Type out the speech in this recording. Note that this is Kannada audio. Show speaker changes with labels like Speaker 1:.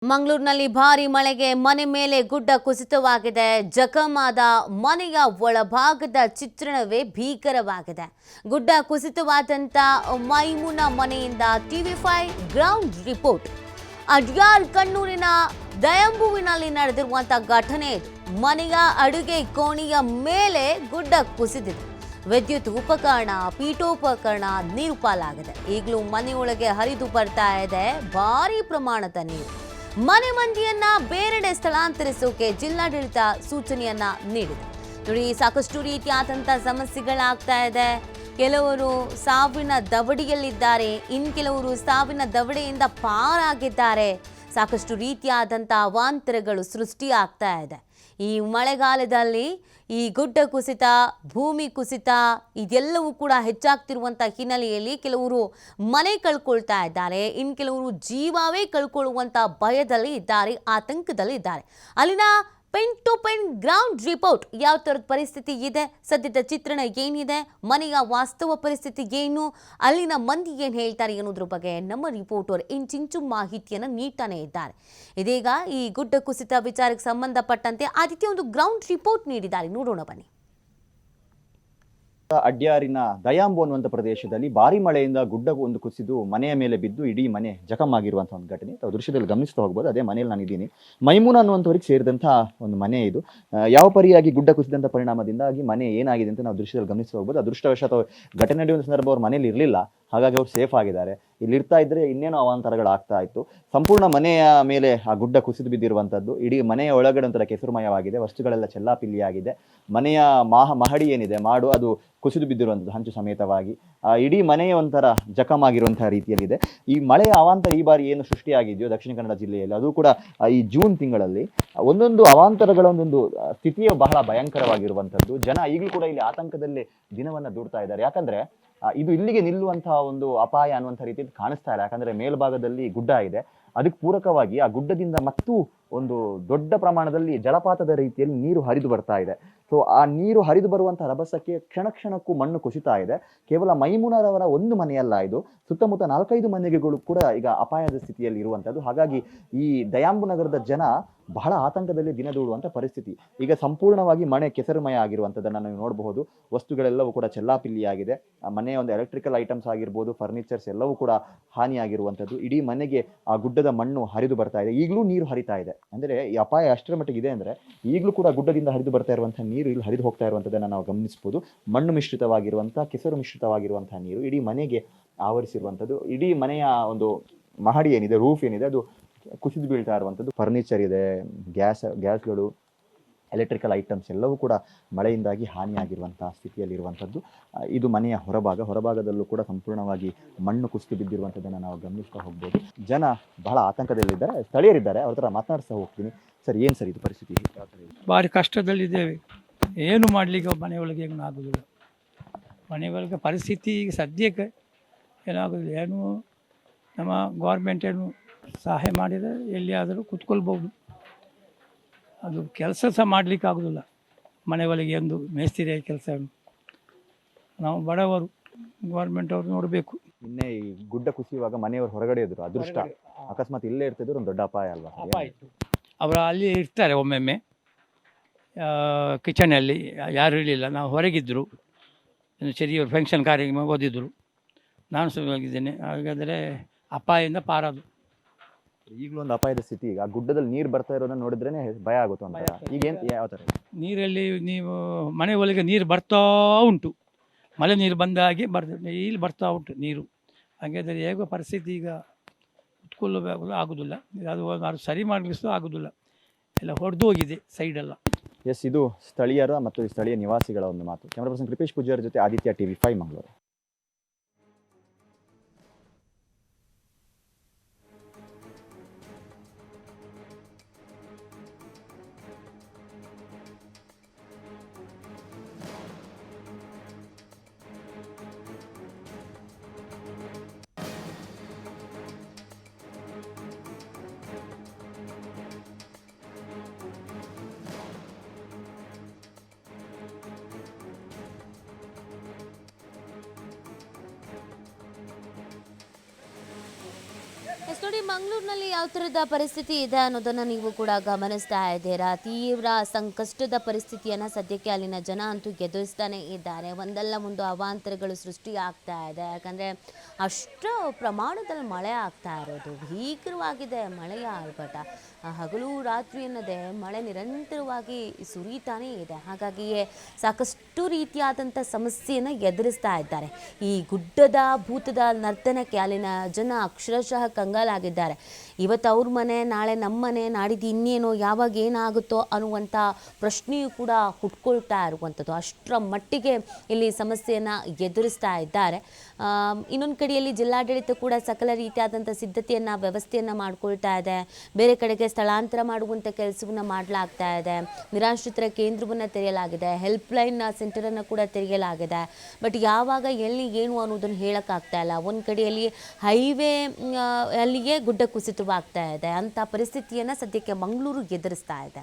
Speaker 1: ಮಂಗಳೂರಿನಲ್ಲಿ ಭಾರಿ ಮಳೆಗೆ ಮನೆ ಮೇಲೆ ಗುಡ್ಡ ಕುಸಿತವಾಗಿದೆ. ಜಖಮಾದ ಮನೆಯ ಒಳಭಾಗದ ಚಿತ್ರಣವೇ ಭೀಕರವಾಗಿದೆ. ಗುಡ್ಡ ಕುಸಿತವಾದಂತ ಮೈಮುನ ಮನೆಯಿಂದ ಟಿವಿ5 ಗ್ರೌಂಡ್ ರಿಪೋರ್ಟ್. ಅಡ್ಯಾರ್ ಕಣ್ಣೂರಿನ ದಯಂಬುವಿನಲ್ಲಿ ನಡೆದಿರುವಂತಹ ಘಟನೆ ಇದು. ಮನೆಯ ಅಡುಗೆ ಕೋಣೆಯ ಮೇಲೆ ಗುಡ್ಡ ಕುಸಿದಿದೆ. ವಿದ್ಯುತ್ ಉಪಕರಣ, ಪೀಠೋಪಕರಣ ನೀರು ಪಾಲಾಗಿದೆ. ಈಗಲೂ ಮನೆಯೊಳಗೆ ಹರಿದು ಬರ್ತಾ ಇದೆ ಭಾರಿ ಪ್ರಮಾಣದ ನೀರು. ಮನೆ ಮಂದಿಯನ್ನ ಬೇರೆಡೆ ಸ್ಥಳಾಂತರಿಸೋಕೆ ಜಿಲ್ಲಾಡಳಿತ ಸೂಚನೆಯನ್ನ ನೀಡಿದೆ. ನೋಡಿ, ಸಾಕಷ್ಟು ರೀತಿಯಾದಂಥ ಸಮಸ್ಯೆಗಳಾಗ್ತಾ ಇದೆ. ಕೆಲವರು ಸಾವಿನ ದವಡಿಯಲ್ಲಿದ್ದಾರೆ, ಇನ್ನು ಕೆಲವರು ಸಾವಿನ ದವಡೆಯಿಂದ ಪಾರಾಗಿದ್ದಾರೆ. ಸಾಕಷ್ಟು ರೀತಿಯಾದಂಥ ಅವಾಂತರಗಳು ಸೃಷ್ಟಿಯಾಗ್ತಾ ಇದೆ. ಈ ಮಳೆಗಾಲದಲ್ಲಿ ಈ ಗುಡ್ಡ ಕುಸಿತ, ಭೂಮಿ ಕುಸಿತ ಇದೆಲ್ಲವೂ ಕೂಡ ಹೆಚ್ಚಾಗ್ತಿರುವಂಥ ಹಿನ್ನೆಲೆಯಲ್ಲಿ ಕೆಲವರು ಮನೆ ಕಳ್ಕೊಳ್ತಾ ಇದ್ದಾರೆ, ಇನ್ನು ಕೆಲವರು ಜೀವವೇ ಕಳ್ಕೊಳ್ಳುವಂಥ ಭಯದಲ್ಲಿ ಇದ್ದಾರೆ, ಆತಂಕದಲ್ಲಿ ಇದ್ದಾರೆ. ಅಲ್ಲಿನ pen to pen ground report. ಯಾವ ಥರದ ಪರಿಸ್ಥಿತಿ ಇದೆ, ಸದ್ಯದ ಚಿತ್ರಣ ಏನಿದೆ, ಮನೆಯ ವಾಸ್ತವ ಪರಿಸ್ಥಿತಿ ಏನು, ಅಲ್ಲಿನ ಮಂದಿ ಏನು ಹೇಳ್ತಾರೆ ಅನ್ನೋದ್ರ ಬಗ್ಗೆ ನಮ್ಮ ರಿಪೋರ್ಟರ್ ಇಂಚಿಂಚು ಮಾಹಿತಿಯನ್ನು ನೀಡ್ತಾನೆ ಇದ್ದಾರೆ. ಇದೀಗ ಈ ಗುಡ್ಡ ಕುಸಿತ ವಿಚಾರಕ್ಕೆ ಸಂಬಂಧಪಟ್ಟಂತೆ ಆದಿತ್ಯ ಒಂದು ಗ್ರೌಂಡ್ ರಿಪೋರ್ಟ್ ನೀಡಿದ್ದಾರೆ, ನೋಡೋಣ ಬನ್ನಿ.
Speaker 2: ಅಡ್ಯಾರಿನ ದಯಾಂಬು ಅನ್ನುವಂಥ ಪ್ರದೇಶದಲ್ಲಿ ಭಾರಿ ಮಳೆಯಿಂದ ಗುಡ್ಡ ಒಂದು ಕುಸಿದು ಮನೆಯ ಮೇಲೆ ಬಿದ್ದು ಇಡೀ ಮನೆ ಜಖಮಾಗಿರುವಂತಹ ಒಂದು ಘಟನೆ ತಾವು ದೃಶ್ಯದಲ್ಲಿ ಗಮನಿಸ್ತಾ ಹೋಗ್ಬೋದು. ಅದೇ ಮನೆಯಲ್ಲಿ ನಾನು ಇದ್ದೀನಿ. ಮೈಮೂನ ಅನ್ನುವಂಥವ್ರಿಗೆ ಸೇರಿದಂತಹ ಒಂದು ಮನೆ ಇದು. ಯಾವ ಪರಿಯಾಗಿ ಗುಡ್ಡ ಕುಸಿದಂಥ ಪರಿಣಾಮದಿಂದಾಗಿ ಮನೆ ಏನಾಗಿದೆ ಅಂತ ನಾವು ದೃಶ್ಯದಲ್ಲಿ ಗಮನಿಸ್ತಾ ಹೋಗ್ಬೋದು. ಅದೃಷ್ಟವಶಾತ್ ಘಟನೆ ನಡೆಯುವ ಸಂದರ್ಭ ಅವ್ರ ಮನೇಲಿ ಇರಲಿಲ್ಲ, ಹಾಗಾಗಿ ಅವ್ರು ಸೇಫ್ ಆಗಿದ್ದಾರೆ. ಇಲ್ಲಿ ಇರ್ತಾ ಇದ್ರೆ ಇನ್ನೇನೋ ಅವಾಂತರಗಳಾಗ್ತಾ ಇತ್ತು. ಸಂಪೂರ್ಣ ಮನೆಯ ಮೇಲೆ ಆ ಗುಡ್ಡ ಕುಸಿದು ಬಿದ್ದಿರುವಂಥದ್ದು. ಇಡೀ ಮನೆಯ ಒಳಗಡೆ ಒಂಥರ ಕೆಸರುಮಯವಾಗಿದೆ, ವಸ್ತುಗಳೆಲ್ಲ ಚೆಲ್ಲಾಪಿಲ್ಲಿಯಾಗಿದೆ. ಮನೆಯ ಮಹಡಿ ಏನಿದೆ ಮಾಡು, ಅದು ಕುಸಿದು ಬಿದ್ದಿರುವಂಥದ್ದು ಹಂಚು ಸಮೇತವಾಗಿ. ಇಡೀ ಮನೆಯ ಒಂಥರ ಜಖಮಾಗಿರುವಂತಹ ರೀತಿಯಲ್ಲಿದೆ. ಈ ಮಳೆಯ ಅವಾಂತರ ಈ ಬಾರಿ ಏನು ಸೃಷ್ಟಿಯಾಗಿದೆಯೋ ದಕ್ಷಿಣ ಕನ್ನಡ ಜಿಲ್ಲೆಯಲ್ಲಿ, ಅದು ಕೂಡ ಈ ಜೂನ್ ತಿಂಗಳಲ್ಲಿ ಒಂದೊಂದು ಅವಾಂತರಗಳ ಒಂದೊಂದು ಸ್ಥಿತಿಯು ಬಹಳ ಭಯಂಕರವಾಗಿರುವಂಥದ್ದು. ಜನ ಈಗಲೂ ಕೂಡ ಇಲ್ಲಿ ಆತಂಕದಲ್ಲಿ ದಿನವನ್ನ ದೂಡ್ತಾ ಇದ್ದಾರೆ. ಯಾಕಂದ್ರೆ ಇದು ಇಲ್ಲಿಗೆ ನಿಲ್ಲುವಂತಹ ಒಂದು ಅಪಾಯ ಅನ್ನುವಂಥ ರೀತಿಯಲ್ಲಿ ಕಾಣಿಸ್ತಾ ಇಲ್ಲ. ಯಾಕಂದ್ರೆ ಮೇಲ್ಭಾಗದಲ್ಲಿ ಗುಡ್ಡ ಇದೆ, ಅದಕ್ಕೆ ಪೂರಕವಾಗಿ ಆ ಗುಡ್ಡದಿಂದ ಮತ್ತೂ ಒಂದು ದೊಡ್ಡ ಪ್ರಮಾಣದಲ್ಲಿ ಜಲಪಾತದ ರೀತಿಯಲ್ಲಿ ನೀರು ಹರಿದು ಬರ್ತಾ ಇದೆ. ಸೊ ಆ ನೀರು ಹರಿದು ಬರುವಂತಹ ರಭಸಕ್ಕೆ ಕ್ಷಣ ಕ್ಷಣಕ್ಕೂ ಮಣ್ಣು ಕುಸಿತಾ ಇದೆ. ಕೇವಲ ಮೈಮುನರವರ ಒಂದು ಮನೆಯಲ್ಲ ಇದು, ಸುತ್ತಮುತ್ತ 4-5 ಮನೆಗಳು ಕೂಡ ಈಗ ಅಪಾಯದ ಸ್ಥಿತಿಯಲ್ಲಿ ಇರುವಂಥದ್ದು. ಹಾಗಾಗಿ ಈ ದಯಾಂಬು ನಗರದ ಜನ ಬಹಳ ಆತಂಕದಲ್ಲಿ ದಿನ ದೂಡುವಂಥ ಪರಿಸ್ಥಿತಿ. ಈಗ ಸಂಪೂರ್ಣವಾಗಿ ಮನೆ ಕೆಸರುಮಯ ಆಗಿರುವಂಥದ್ದನ್ನು ನಾವು ನೋಡಬಹುದು. ವಸ್ತುಗಳೆಲ್ಲವೂ ಕೂಡ ಚೆಲ್ಲಾಪಿಲ್ಲಿಯಾಗಿದೆ. ಮನೆಯ ಒಂದು ಎಲೆಕ್ಟ್ರಿಕಲ್ ಐಟಮ್ಸ್ ಆಗಿರ್ಬೋದು, ಫರ್ನಿಚರ್ಸ್ ಎಲ್ಲವೂ ಕೂಡ ಹಾನಿಯಾಗಿರುವಂಥದ್ದು. ಇಡೀ ಮನೆಗೆ ಆ ಗುಡ್ಡದ ಮಣ್ಣು ಹರಿದು ಬರ್ತಾ ಇದೆ. ಈಗಲೂ ನೀರು ಹರಿತಾ ಇದೆ. ಅಂದರೆ ಈ ಅಪಾಯ ಅಷ್ಟರ ಮಟ್ಟಿಗೆ ಇದೆ ಅಂದರೆ ಈಗಲೂ ಕೂಡ ಗುಡ್ಡದಿಂದ ಹರಿದು ಬರ್ತಾ ಇರುವಂತಹ ನೀರು ಇಲ್ಲಿ ಹರಿದು ಹೋಗ್ತಾ ಇರುವಂಥದ್ದನ್ನು ನಾವು ಗಮನಿಸಬಹುದು. ಮಣ್ಣು ಮಿಶ್ರಿತವಾಗಿರುವಂತಹ, ಕೆಸರು ಮಿಶ್ರಿತವಾಗಿರುವಂತಹ ನೀರು ಇಡೀ ಮನೆಗೆ ಆವರಿಸಿರುವಂಥದ್ದು. ಇಡೀ ಮನೆಯ ಒಂದು ಮಹಡಿ ಏನಿದೆ, ರೂಫ್ ಏನಿದೆ, ಅದು ಕುಸಿದು ಬೀಳ್ತಾ ಇರುವಂಥದ್ದು. ಫರ್ನಿಚರ್ ಇದೆ, ಗ್ಯಾಸ್ಗಳು, ಎಲೆಕ್ಟ್ರಿಕಲ್ ಐಟಮ್ಸ್ ಎಲ್ಲವೂ ಕೂಡ ಮಳೆಯಿಂದಾಗಿ ಹಾನಿಯಾಗಿರುವಂತಹ ಸ್ಥಿತಿಯಲ್ಲಿರುವಂಥದ್ದು. ಇದು ಮನೆಯ ಹೊರಭಾಗದಲ್ಲೂ ಕೂಡ ಸಂಪೂರ್ಣವಾಗಿ ಮಣ್ಣು ಕುಸಿದು ಬಿದ್ದಿರುವಂಥದ್ದನ್ನು ನಾವು ಗಮನಿಸ್ತಾ ಹೋಗ್ಬೋದು. ಜನ ಬಹಳ ಆತಂಕದಲ್ಲಿದ್ದಾರೆ, ಸ್ಥಳೀಯರಿದ್ದಾರೆ, ಅವ್ರ ಹತ್ರ ಮಾತನಾಡಿಸ್ತಾ ಹೋಗ್ತೀನಿ. ಸರ್, ಏನು ಸರ್ ಇದು ಪರಿಸ್ಥಿತಿ?
Speaker 3: ಭಾರಿ ಕಷ್ಟದಲ್ಲಿದ್ದೇವೆ. ಏನು ಮಾಡಲಿಕ್ಕೆ ಮನೆಯೊಳಗೆ ಏನು ಆಗೋದಿಲ್ಲ. ಮನೆಯೊಳಗೆ ಪರಿಸ್ಥಿತಿ ಈಗ ಸದ್ಯಕ್ಕೆ ಏನಾಗೋದಿಲ್ಲ. ಏನು ನಮ್ಮ ಗೌರ್ಮೆಂಟ್ ಏನು ಸಹಾಯ ಮಾಡಿದರೆ ಎಲ್ಲಿಯಾದರೂ ಕೂತ್ಕೊಳ್ಬೋದು. ಅದು ಕೆಲಸ ಸಹ ಮಾಡಲಿಕ್ಕೆ ಆಗೋದಿಲ್ಲ. ಮನೆಯೊಳಗೆ ಒಂದು ಮೇಸ್ತಿರಿಯ ಕೆಲಸ ನಾವು ಬಡವರು, ಗೌರ್ಮೆಂಟ್ ಅವರು ನೋಡಬೇಕು.
Speaker 2: ಇನ್ನೇ ಈ ಗುಡ್ಡ ಕುಸಿಯುವಾಗ ಮನೆಯವರು ಹೊರಗಡೆ ಇದ್ರು, ಅದೃಷ್ಟ. ಅಕಸ್ಮಾತ್ ಇಲ್ಲೇ ಇರ್ತಿದ್ರು ಒಂದು ದೊಡ್ಡ ಅಪಾಯ ಅಲ್ವಾ?
Speaker 3: ಅವರು ಅಲ್ಲಿ ಇರ್ತಾರೆ ಒಮ್ಮೊಮ್ಮೆ ಕಿಚನಲ್ಲಿ, ಯಾರು ಇರಲಿಲ್ಲ, ನಾವು ಹೊರಗಿದ್ದರು. ಸರಿ, ಫಂಕ್ಷನ್ ಕಾರ್ಯಕ್ರಮ ಓದಿದ್ರು, ನಾನು ಸುಮ್ಮನೆ. ಹಾಗಾದರೆ ಅಪಾಯದಿಂದ ಪಾರಾದು.
Speaker 2: ಈಗಲೂ ಒಂದು ಅಪಾಯದ ಸ್ಥಿತಿ. ಈಗ ಗುಡ್ಡದಲ್ಲಿ ನೀರು ಬರ್ತಾ ಇರೋದನ್ನ ನೋಡಿದ್ರೇನೆ ಭಯ ಆಗುತ್ತೆ ಅಂತ. ಈಗೇನು ಯಾವ ಥರ
Speaker 3: ನೀರಲ್ಲಿ ನೀವು ಮನೆ ಒಳಗೆ ನೀರು ಬರ್ತಾ ಉಂಟು, ಮಳೆ ನೀರು ಬಂದಾಗೆ ಬರ್ತದೆ, ಇಲ್ಲಿ ಬರ್ತಾ ಉಂಟು ನೀರು. ಹಾಗಾದರೆ ಹೇಗೋ ಪರಿಸ್ಥಿತಿ ಈಗ ಕುತ್ಕೊಳ್ಳಬೇಕು ಆಗೋದಿಲ್ಲ. ಅದು ಸರಿ ಮಾಡಲಿಕ್ಕೆ ಆಗೋದಿಲ್ಲ, ಎಲ್ಲ ಹೊಡೆದು ಹೋಗಿದೆ ಸೈಡೆಲ್ಲ.
Speaker 2: ಎಸ್, ಇದು ಸ್ಥಳೀಯರ ಮತ್ತು ಸ್ಥಳೀಯ ನಿವಾಸಿಗಳ ಒಂದು ಮಾತು. ಕ್ಯಾಮರಾ ಪರ್ಸನ್ ಕೃಪೇಶ್ ಪೂಜಾರಿ ಜೊತೆ ಆದಿತ್ಯ, ಟಿವಿ5 ಮಂಗಳೂರು.
Speaker 1: ನೋಡಿ, ಮಂಗಳೂರಿನಲ್ಲಿ ಯಾವ ಥರದ ಪರಿಸ್ಥಿತಿ ಇದೆ ಅನ್ನೋದನ್ನು ನೀವು ಕೂಡ ಗಮನಿಸ್ತಾ ಇದ್ದೀರಾ. ತೀವ್ರ ಸಂಕಷ್ಟದ ಪರಿಸ್ಥಿತಿಯನ್ನು ಸದ್ಯಕ್ಕೆ ಅಲ್ಲಿನ ಜನ ಅಂತೂ ಎದುರಿಸ್ತಾನೆ ಇದ್ದಾರೆ. ಒಂದಲ್ಲ ಒಂದು ಅವಾಂತರಗಳು ಸೃಷ್ಟಿ ಆಗ್ತಾ ಇದೆ. ಯಾಕಂದರೆ ಅಷ್ಟು ಪ್ರಮಾಣದಲ್ಲಿ ಮಳೆ ಆಗ್ತಾ ಇರೋದು, ಭೀಕರವಾಗಿದೆ ಮಳೆಯ ಆರ್ಭಟ. ಹಗಲು ರಾತ್ರಿ ಅನ್ನದೇ ಮಳೆ ನಿರಂತರವಾಗಿ ಸುರಿತಾನೇ ಇದೆ. ಹಾಗಾಗಿಯೇ ಸಾಕಷ್ಟು ರೀತಿಯಾದಂಥ ಸಮಸ್ಯೆಯನ್ನು ಎದುರಿಸ್ತಾ ಇದ್ದಾರೆ. ಈ ಗುಡ್ಡದ ಭೂತದ ನರ್ತನಕ್ಕೆ ಅಲ್ಲಿನ ಜನ ಅಕ್ಷರಶಃ ಕಂಗಾಲಾಗಿದ್ದಾರೆ. ಇವತ್ತು ಅವ್ರ ಮನೆ, ನಾಳೆ ನಮ್ಮ ಮನೆ, ನಾಡಿದ್ದು ಇನ್ನೇನೋ, ಯಾವಾಗ ಏನಾಗುತ್ತೋ ಅನ್ನುವಂಥ ಪ್ರಶ್ನೆಯೂ ಕೂಡ ಹುಟ್ಕೊಳ್ತಾ ಇರುವಂಥದ್ದು. ಅಷ್ಟರ ಮಟ್ಟಿಗೆ ಇಲ್ಲಿ ಸಮಸ್ಯೆಯನ್ನು ಎದುರಿಸ್ತಾ ಇದ್ದಾರೆ. ಇನ್ನೊಂದು ಕಡೆಯಲ್ಲಿ ಜಿಲ್ಲಾಡಳಿತ ಕೂಡ ಸಕಲ ರೀತಿಯಾದಂಥ ಸಿದ್ಧತೆಯನ್ನು, ವ್ಯವಸ್ಥೆಯನ್ನು ಮಾಡ್ಕೊಳ್ತಾ ಇದೆ. ಬೇರೆ ಕಡೆಗೆ ಸ್ಥಳಾಂತರ ಮಾಡುವಂಥ ಕೆಲಸವನ್ನು ಮಾಡಲಾಗ್ತಾ ಇದೆ. ನಿರಾಶ್ರಿತರ ಕೇಂದ್ರವನ್ನು ತೆರೆಯಲಾಗಿದೆ, ಹೆಲ್ಪ್ಲೈನ್ ಸೆಂಟರನ್ನು ಕೂಡ ತೆರೆಯಲಾಗಿದೆ. ಬಟ್ ಯಾವಾಗ ಎಲ್ಲಿ ಏನು ಅನ್ನೋದನ್ನು ಹೇಳೋಕ್ಕಾಗ್ತಾ ಇಲ್ಲ. ಒಂದು ಕಡೆಯಲ್ಲಿ ಹೈವೇ ಅಲ್ಲಿಗೆ ಗುಡ್ಡ ಕುಸಿತವಾಗ್ತಾ ಇದೆ. ಅಂಥ ಪರಿಸ್ಥಿತಿಯನ್ನು ಸದ್ಯಕ್ಕೆ ಮಂಗಳೂರು ಎದುರಿಸ್ತಾ ಇದೆ.